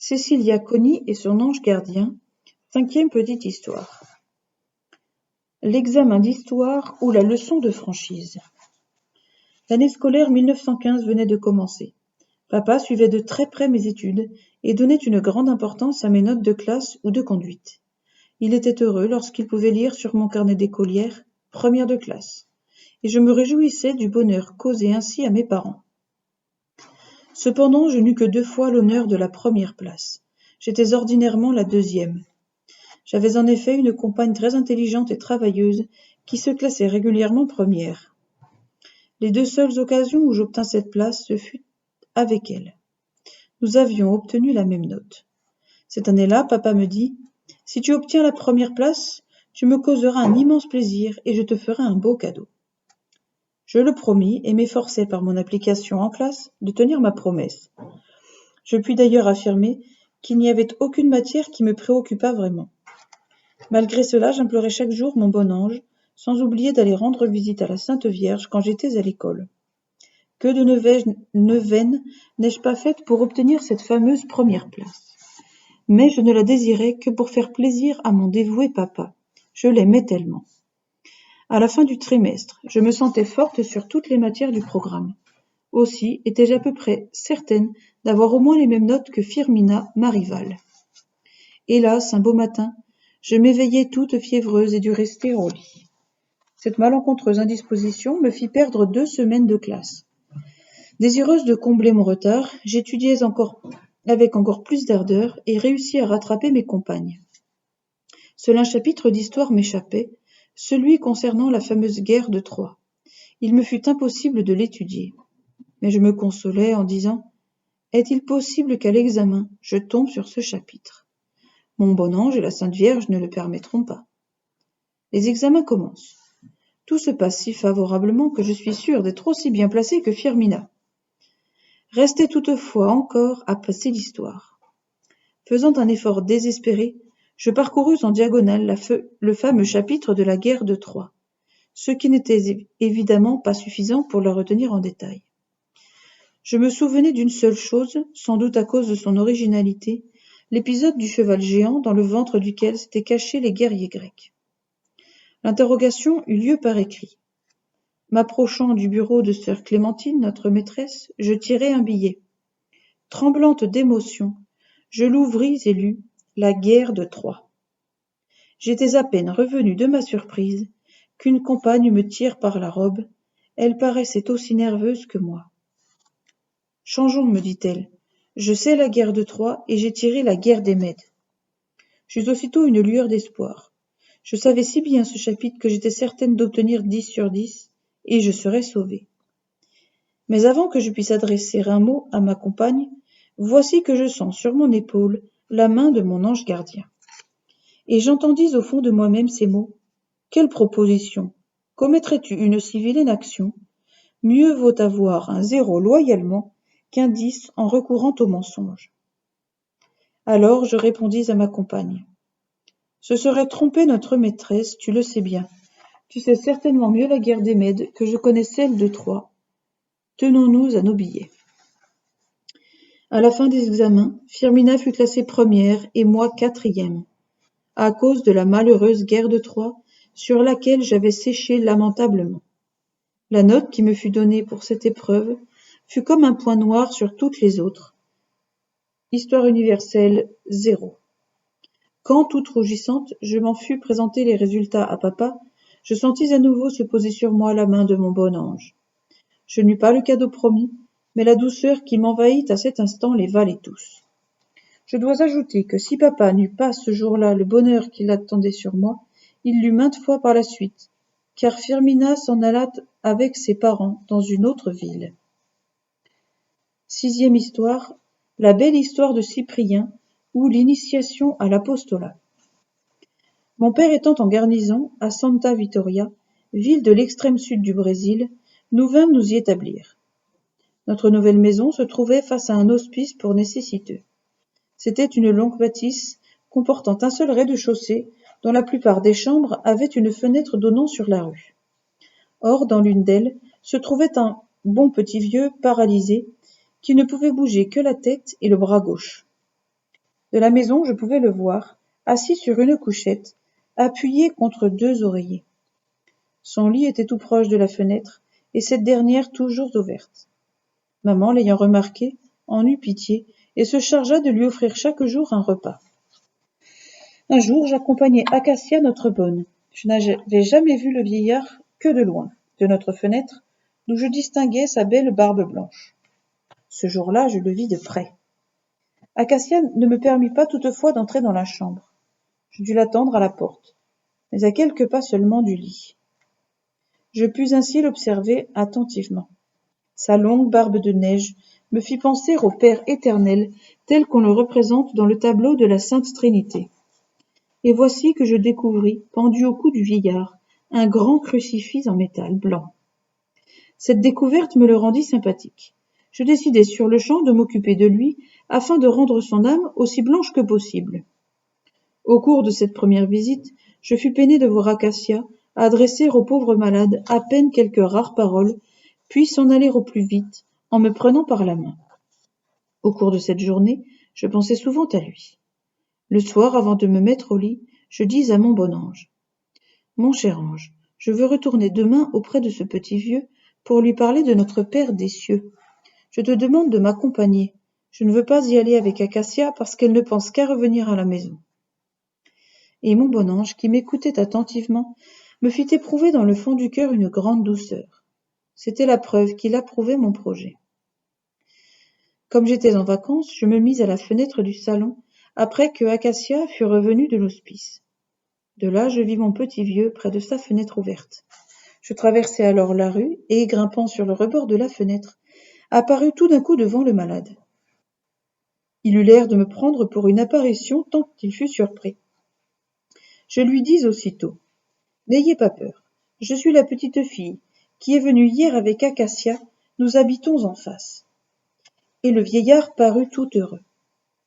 Cécilia Conny et son ange gardien, 5e petite histoire. L'examen d'histoire ou la leçon de franchise. L'année scolaire 1915 venait de commencer. Papa suivait de très près mes études et donnait une grande importance à mes notes de classe ou de conduite. Il était heureux lorsqu'il pouvait lire sur mon carnet d'écolière « Première de classe » et je me réjouissais du bonheur causé ainsi à mes parents. Cependant, je n'eus que 2 fois l'honneur de la première place. J'étais ordinairement la 2e. J'avais en effet une compagne très intelligente et travailleuse qui se classait régulièrement première. Les 2 seules occasions où j'obtins cette place, ce fut avec elle. Nous avions obtenu la même note. Cette année-là, papa me dit « Si tu obtiens la première place, tu me causeras un immense plaisir et je te ferai un beau cadeau. » Je le promis et m'efforçai par mon application en classe de tenir ma promesse. Je puis d'ailleurs affirmer qu'il n'y avait aucune matière qui me préoccupât vraiment. Malgré cela, j'implorais chaque jour mon bon ange, sans oublier d'aller rendre visite à la Sainte Vierge quand j'étais à l'école. Que de neuvaines n'ai-je pas faites pour obtenir cette fameuse première place. Mais je ne la désirais que pour faire plaisir à mon dévoué papa. Je l'aimais tellement. À la fin du trimestre, je me sentais forte sur toutes les matières du programme. Aussi étais-je à peu près certaine d'avoir au moins les mêmes notes que Firmina, ma rivale. Hélas, un beau matin, je m'éveillai toute fiévreuse et dus rester au lit. Cette malencontreuse indisposition me fit perdre 2 semaines de classe. Désireuse de combler mon retard, j'étudiais avec encore plus d'ardeur et réussis à rattraper mes compagnes. Seul un chapitre d'histoire m'échappait, celui concernant la fameuse guerre de Troie. Il me fut impossible de l'étudier. Mais je me consolais en disant « Est-il possible qu'à l'examen, je tombe sur ce chapitre ? Mon bon ange et la Sainte Vierge ne le permettront pas. » Les examens commencent. Tout se passe si favorablement que je suis sûre d'être aussi bien placée que Firmina. Restait toutefois encore à passer l'histoire. Faisant un effort désespéré, je parcourus en diagonale le fameux chapitre de la guerre de Troie, ce qui n'était évidemment pas suffisant pour la retenir en détail. Je me souvenais d'une seule chose, sans doute à cause de son originalité, l'épisode du cheval géant dans le ventre duquel s'étaient cachés les guerriers grecs. L'interrogation eut lieu par écrit. M'approchant du bureau de sœur Clémentine, notre maîtresse, je tirai un billet. Tremblante d'émotion, je l'ouvris et lus « La guerre de Troie ». J'étais à peine revenue de ma surprise qu'une compagne me tire par la robe. Elle paraissait aussi nerveuse que moi. « Changeons, me dit-elle. Je sais la guerre de Troie et j'ai tiré la guerre des Mèdes. » J'eus aussitôt une lueur d'espoir. Je savais si bien ce chapitre que j'étais certaine d'obtenir 10 sur 10 et je serais sauvée. Mais avant que je puisse adresser un mot à ma compagne, voici que je sens sur mon épaule la main de mon ange gardien. Et j'entendis au fond de moi-même ces mots. Quelle proposition! Commettrais-tu une si vilaine action? Mieux vaut avoir un 0 loyalement qu'un 10 en recourant au mensonge. Alors je répondis à ma compagne. Ce serait tromper notre maîtresse, tu le sais bien. Tu sais certainement mieux la guerre des Mèdes que je connais celle de Troie. Tenons-nous à nos billets. À la fin des examens, Firmina fut classée première et moi 4e, à cause de la malheureuse guerre de Troie sur laquelle j'avais séché lamentablement. La note qui me fut donnée pour cette épreuve fut comme un point noir sur toutes les autres. Histoire universelle, 0. Quand, toute rougissante, je m'en fus présenter les résultats à papa, je sentis à nouveau se poser sur moi la main de mon bon ange. Je n'eus pas le cadeau promis, mais la douceur qui m'envahit à cet instant les valait tous. Je dois ajouter que si papa n'eut pas ce jour-là le bonheur qu'il attendait sur moi, il l'eut maintes fois par la suite, car Firmina s'en alla avec ses parents dans une autre ville. 6e histoire, la belle histoire de Cyprien, ou l'initiation à l'apostolat. Mon père étant en garnison à Santa Vitória, ville de l'extrême sud du Brésil, nous vînmes nous y établir. Notre nouvelle maison se trouvait face à un hospice pour nécessiteux. C'était une longue bâtisse comportant un seul rez-de-chaussée dont la plupart des chambres avaient une fenêtre donnant sur la rue. Or, dans l'une d'elles, se trouvait un bon petit vieux paralysé qui ne pouvait bouger que la tête et le bras gauche. De la maison, je pouvais le voir, assis sur une couchette, appuyé contre 2 oreillers. Son lit était tout proche de la fenêtre, et cette dernière toujours ouverte. Maman, l'ayant remarqué, en eut pitié, et se chargea de lui offrir chaque jour un repas. Un jour, j'accompagnai Acacia, notre bonne. Je n'avais jamais vu le vieillard que de loin, de notre fenêtre, d'où je distinguais sa belle barbe blanche. Ce jour-là, je le vis de près. Acacia ne me permit pas toutefois d'entrer dans la chambre. Je dus l'attendre à la porte, mais à quelques pas seulement du lit. Je pus ainsi l'observer attentivement. Sa longue barbe de neige me fit penser au Père éternel tel qu'on le représente dans le tableau de la Sainte Trinité. Et voici que je découvris, pendu au cou du vieillard, un grand crucifix en métal blanc. Cette découverte me le rendit sympathique. Je décidai sur-le-champ de m'occuper de lui, afin de rendre son âme aussi blanche que possible. Au cours de cette première visite, je fus peiné de voir Acacia adresser au pauvre malade à peine quelques rares paroles, puis s'en aller au plus vite, en me prenant par la main. Au cours de cette journée, je pensais souvent à lui. Le soir, avant de me mettre au lit, je dis à mon bon ange : « Mon cher ange, je veux retourner demain auprès de ce petit vieux pour lui parler de notre Père des cieux. Je te demande de m'accompagner. Je ne veux pas y aller avec Acacia parce qu'elle ne pense qu'à revenir à la maison. » Et mon bon ange, qui m'écoutait attentivement, me fit éprouver dans le fond du cœur une grande douceur. C'était la preuve qu'il approuvait mon projet. Comme j'étais en vacances, je me mis à la fenêtre du salon, après que Acacia fut revenue de l'hospice. De là, je vis mon petit vieux près de sa fenêtre ouverte. Je traversai alors la rue et, grimpant sur le rebord de la fenêtre, apparut tout d'un coup devant le malade. Il eut l'air de me prendre pour une apparition tant qu'il fut surpris. Je lui dis aussitôt : « N'ayez pas peur, je suis la petite fille qui est venue hier avec Acacia, nous habitons en face. » Et le vieillard parut tout heureux.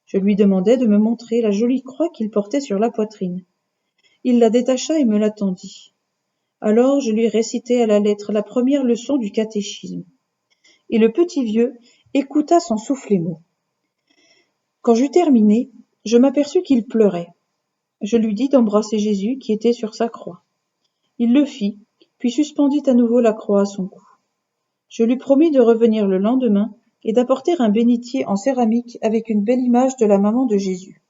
Je lui demandai de me montrer la jolie croix qu'il portait sur la poitrine. Il la détacha et me la tendit. Alors je lui récitai à la lettre la première leçon du catéchisme. Et le petit vieux écouta sans souffler mot. Quand j'eus terminé, je m'aperçus qu'il pleurait. Je lui dis d'embrasser Jésus qui était sur sa croix. Il le fit, puis suspendit à nouveau la croix à son cou. Je lui promis de revenir le lendemain et d'apporter un bénitier en céramique avec une belle image de la maman de Jésus.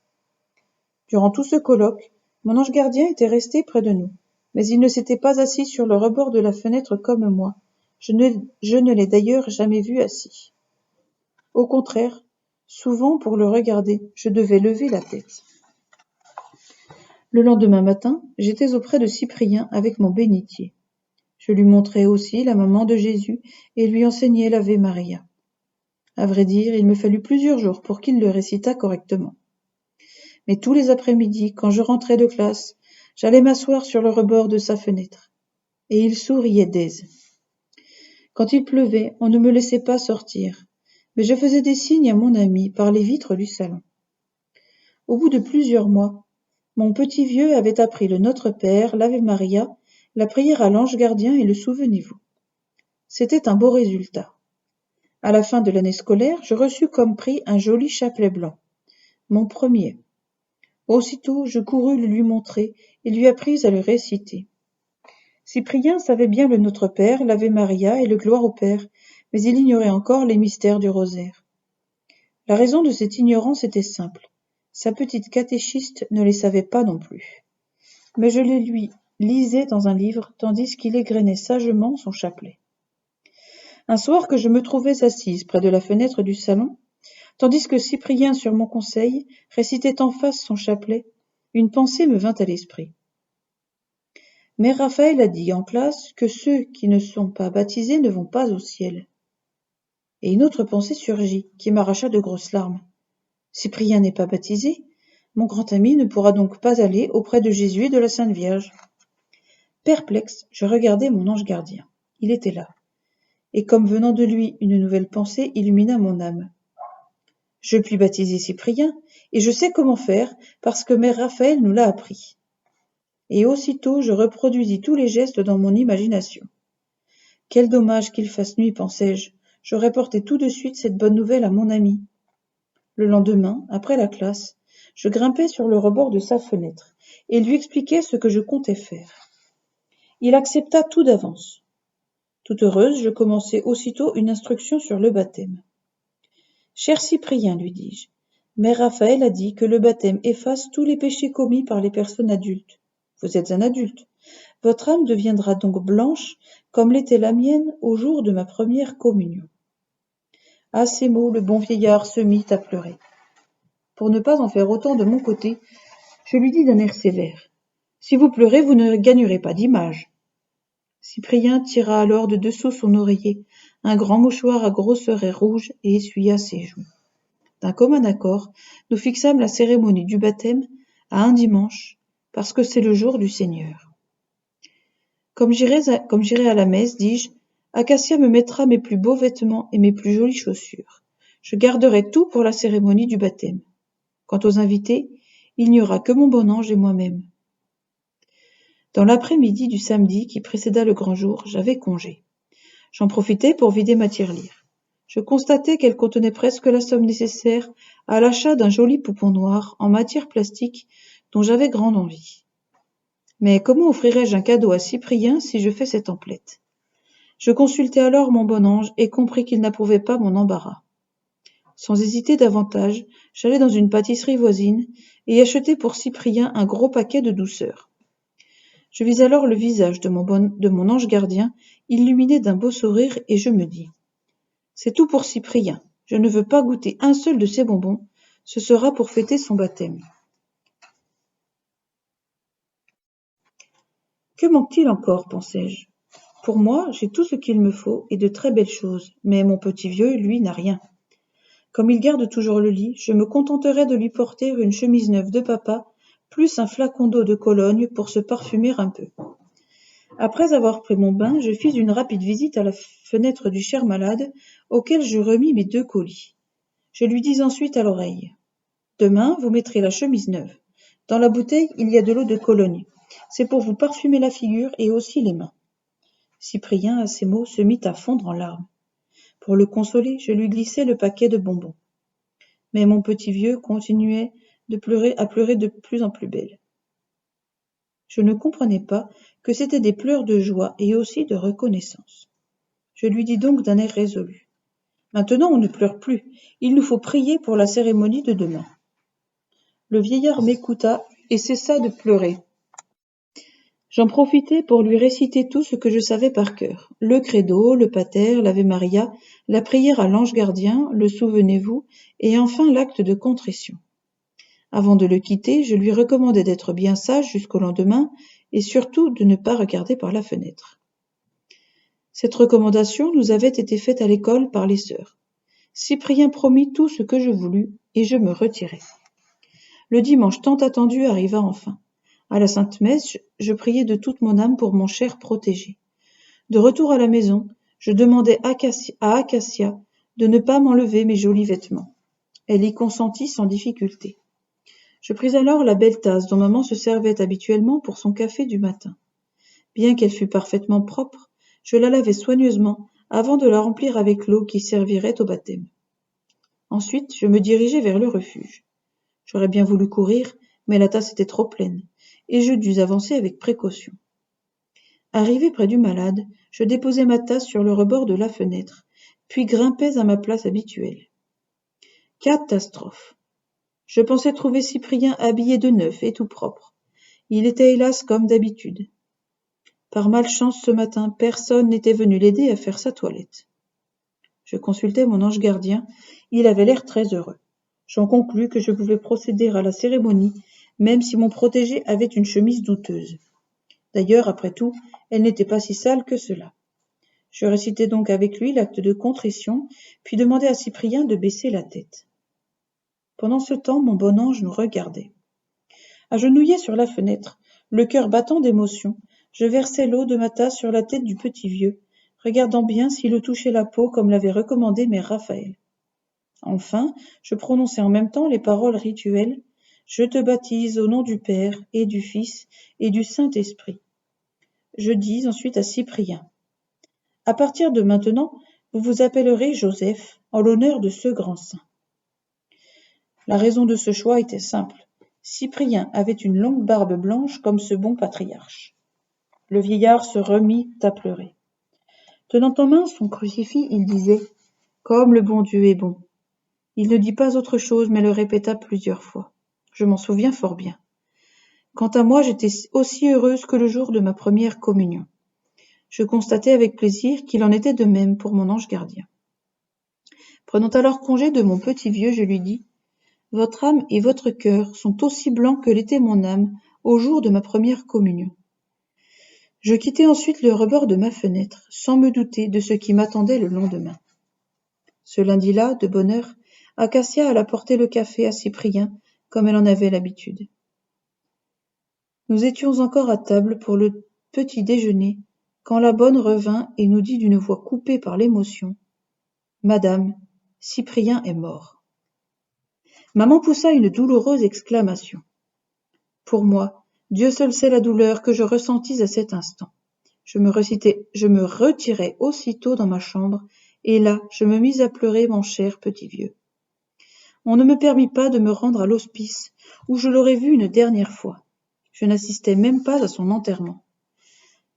Durant tout ce colloque, mon ange gardien était resté près de nous, mais il ne s'était pas assis sur le rebord de la fenêtre comme moi. Je ne l'ai d'ailleurs jamais vu assis. Au contraire, souvent pour le regarder, je devais lever la tête. Le lendemain matin, j'étais auprès de Cyprien avec mon bénitier. Je lui montrai aussi la maman de Jésus et lui enseignai l'Ave Maria. À vrai dire, il me fallut plusieurs jours pour qu'il le récitât correctement. Mais tous les après-midi, quand je rentrais de classe, j'allais m'asseoir sur le rebord de sa fenêtre. Et il souriait d'aise. Quand il pleuvait, on ne me laissait pas sortir, mais je faisais des signes à mon ami par les vitres du salon. Au bout de plusieurs mois, mon petit vieux avait appris le Notre Père, l'Ave Maria, la prière à l'ange gardien et le Souvenez-vous. C'était un beau résultat. À la fin de l'année scolaire, je reçus comme prix un joli chapelet blanc, mon premier. Aussitôt, je courus le lui montrer et lui appris à le réciter. Cyprien savait bien le Notre Père, l'Ave Maria et le Gloire au Père, mais il ignorait encore les mystères du rosaire. La raison de cette ignorance était simple. Sa petite catéchiste ne les savait pas non plus. Mais je les lui lisais dans un livre, tandis qu'il égrenait sagement son chapelet. Un soir que je me trouvais assise près de la fenêtre du salon, tandis que Cyprien, sur mon conseil, récitait en face son chapelet, une pensée me vint à l'esprit. Mère Raphaël a dit en classe que ceux qui ne sont pas baptisés ne vont pas au ciel. Et une autre pensée surgit, qui m'arracha de grosses larmes. Cyprien n'est pas baptisé, mon grand ami ne pourra donc pas aller auprès de Jésus et de la Sainte Vierge. Perplexe, je regardais mon ange gardien. Il était là. Et comme venant de lui, une nouvelle pensée illumina mon âme. Je puis baptiser Cyprien, et je sais comment faire, parce que mère Raphaël nous l'a appris. Et aussitôt je reproduisis tous les gestes dans mon imagination. Quel dommage qu'il fasse nuit, pensai-je, j'aurais porté tout de suite cette bonne nouvelle à mon ami. Le lendemain, après la classe, je grimpai sur le rebord de sa fenêtre et lui expliquai ce que je comptais faire. Il accepta tout d'avance. Toute heureuse, je commençai aussitôt une instruction sur le baptême. « Cher Cyprien, lui dis-je, mère Raphaël a dit que le baptême efface tous les péchés commis par les personnes adultes. Vous êtes un adulte. Votre âme deviendra donc blanche comme l'était la mienne au jour de ma première communion. » À ces mots, le bon vieillard se mit à pleurer. Pour ne pas en faire autant de mon côté, je lui dis d'un air sévère. « Si vous pleurez, vous ne gagnerez pas d'image. » Cyprien tira alors de dessous son oreiller un grand mouchoir à grosses raies rouges et essuya ses joues. D'un commun accord, nous fixâmes la cérémonie du baptême à un dimanche, parce que c'est le jour du Seigneur. Comme j'irai à la messe, dis-je, Acacia me mettra mes plus beaux vêtements et mes plus jolies chaussures. Je garderai tout pour la cérémonie du baptême. Quant aux invités, il n'y aura que mon bon ange et moi-même. Dans l'après-midi du samedi qui précéda le grand jour, j'avais congé. J'en profitai pour vider ma tirelire. Je constatai qu'elle contenait presque la somme nécessaire à l'achat d'un joli poupon noir en matière plastique dont j'avais grande envie. Mais comment offrirais-je un cadeau à Cyprien si je fais cette emplette ? Je consultai alors mon bon ange et compris qu'il n'approuvait pas mon embarras. Sans hésiter davantage, j'allai dans une pâtisserie voisine et achetai pour Cyprien un gros paquet de douceurs. Je vis alors le visage de mon ange gardien illuminé d'un beau sourire et je me dis « C'est tout pour Cyprien, je ne veux pas goûter un seul de ces bonbons, ce sera pour fêter son baptême. » Que manque-t-il encore, pensai-je. Pour moi, j'ai tout ce qu'il me faut et de très belles choses, mais mon petit vieux, lui, n'a rien. Comme il garde toujours le lit, je me contenterai de lui porter une chemise neuve de papa, plus un flacon d'eau de Cologne pour se parfumer un peu. Après avoir pris mon bain, je fis une rapide visite à la fenêtre du cher malade, auquel je remis mes 2 colis. Je lui dis ensuite à l'oreille. « Demain, vous mettrez la chemise neuve. Dans la bouteille, il y a de l'eau de Cologne. C'est pour vous parfumer la figure et aussi les mains. » Cyprien, à ces mots, se mit à fondre en larmes. Pour le consoler, je lui glissai le paquet de bonbons. Mais mon petit vieux continuait à pleurer de plus en plus belle. Je ne comprenais pas que c'étaient des pleurs de joie et aussi de reconnaissance. Je lui dis donc d'un air résolu. Maintenant on ne pleure plus, il nous faut prier pour la cérémonie de demain. Le vieillard m'écouta et cessa de pleurer. J'en profitai pour lui réciter tout ce que je savais par cœur. Le credo, le pater, l'Ave Maria, la prière à l'ange gardien, le souvenez-vous, et enfin l'acte de contrition. Avant de le quitter, je lui recommandai d'être bien sage jusqu'au lendemain et surtout de ne pas regarder par la fenêtre. Cette recommandation nous avait été faite à l'école par les sœurs. Cyprien promit tout ce que je voulus et je me retirai. Le dimanche tant attendu arriva enfin. À la Sainte Messe, je priai de toute mon âme pour mon cher protégé. De retour à la maison, je demandai à Acacia de ne pas m'enlever mes jolis vêtements. Elle y consentit sans difficulté. Je pris alors la belle tasse dont maman se servait habituellement pour son café du matin. Bien qu'elle fût parfaitement propre, je la lavai soigneusement avant de la remplir avec l'eau qui servirait au baptême. Ensuite, je me dirigeai vers le refuge. J'aurais bien voulu courir, mais la tasse était trop pleine, et je dus avancer avec précaution. Arrivé près du malade, je déposai ma tasse sur le rebord de la fenêtre, puis grimpai à ma place habituelle. Catastrophe! Je pensais trouver Cyprien habillé de neuf et tout propre. Il était hélas comme d'habitude. Par malchance ce matin, personne n'était venu l'aider à faire sa toilette. Je consultai mon ange gardien, il avait l'air très heureux. J'en conclus que je pouvais procéder à la cérémonie, même si mon protégé avait une chemise douteuse. D'ailleurs, après tout, elle n'était pas si sale que cela. Je récitai donc avec lui l'acte de contrition, puis demandai à Cyprien de baisser la tête. Pendant ce temps, mon bon ange nous regardait. Agenouillé sur la fenêtre, le cœur battant d'émotion, je versai l'eau de ma tasse sur la tête du petit vieux, regardant bien s'il touchait la peau comme l'avait recommandé mère Raphaël. Enfin, je prononçai en même temps les paroles rituelles « Je te baptise au nom du Père et du Fils et du Saint-Esprit ». Je dis ensuite à Cyprien « À partir de maintenant, vous vous appellerez Joseph en l'honneur de ce grand saint. » La raison de ce choix était simple. Cyprien avait une longue barbe blanche comme ce bon patriarche. Le vieillard se remit à pleurer. Tenant en main son crucifix, il disait « Comme le bon Dieu est bon ». Il ne dit pas autre chose, mais le répéta plusieurs fois. Je m'en souviens fort bien. Quant à moi, j'étais aussi heureuse que le jour de ma première communion. Je constatai avec plaisir qu'il en était de même pour mon ange gardien. Prenant alors congé de mon petit vieux, je lui dis « Votre âme et votre cœur sont aussi blancs que l'était mon âme au jour de ma première communion. » Je quittai ensuite le rebord de ma fenêtre, sans me douter de ce qui m'attendait le lendemain. Ce lundi-là, de bonne heure, Acacia alla porter le café à Cyprien, comme elle en avait l'habitude. Nous étions encore à table pour le petit déjeuner, quand la bonne revint et nous dit d'une voix coupée par l'émotion « Madame, Cyprien est mort. » Maman poussa une douloureuse exclamation. Pour moi, Dieu seul sait la douleur que je ressentis à cet instant. Je me retirai aussitôt dans ma chambre, et là, je me mis à pleurer mon cher petit vieux. On ne me permit pas de me rendre à l'hospice, où je l'aurais vu une dernière fois. Je n'assistai même pas à son enterrement.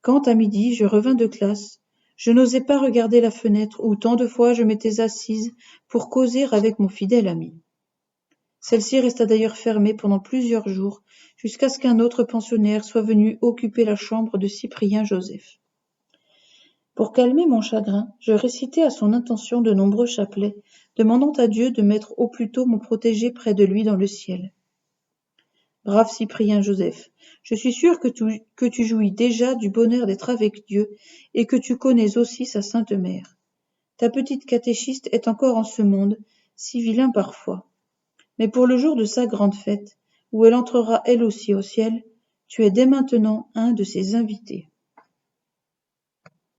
Quand, à midi, je revins de classe, je n'osais pas regarder la fenêtre où tant de fois je m'étais assise pour causer avec mon fidèle ami. Celle-ci resta d'ailleurs fermée pendant plusieurs jours, jusqu'à ce qu'un autre pensionnaire soit venu occuper la chambre de Cyprien Joseph. Pour calmer mon chagrin, je récitai à son intention de nombreux chapelets, demandant à Dieu de mettre au plus tôt mon protégé près de lui dans le ciel. Brave Cyprien Joseph, je suis sûr que tu jouis déjà du bonheur d'être avec Dieu et que tu connais aussi sa Sainte Mère. Ta petite catéchiste est encore en ce monde, si vilain parfois. Mais pour le jour de sa grande fête, où elle entrera elle aussi au ciel, tu es dès maintenant un de ses invités.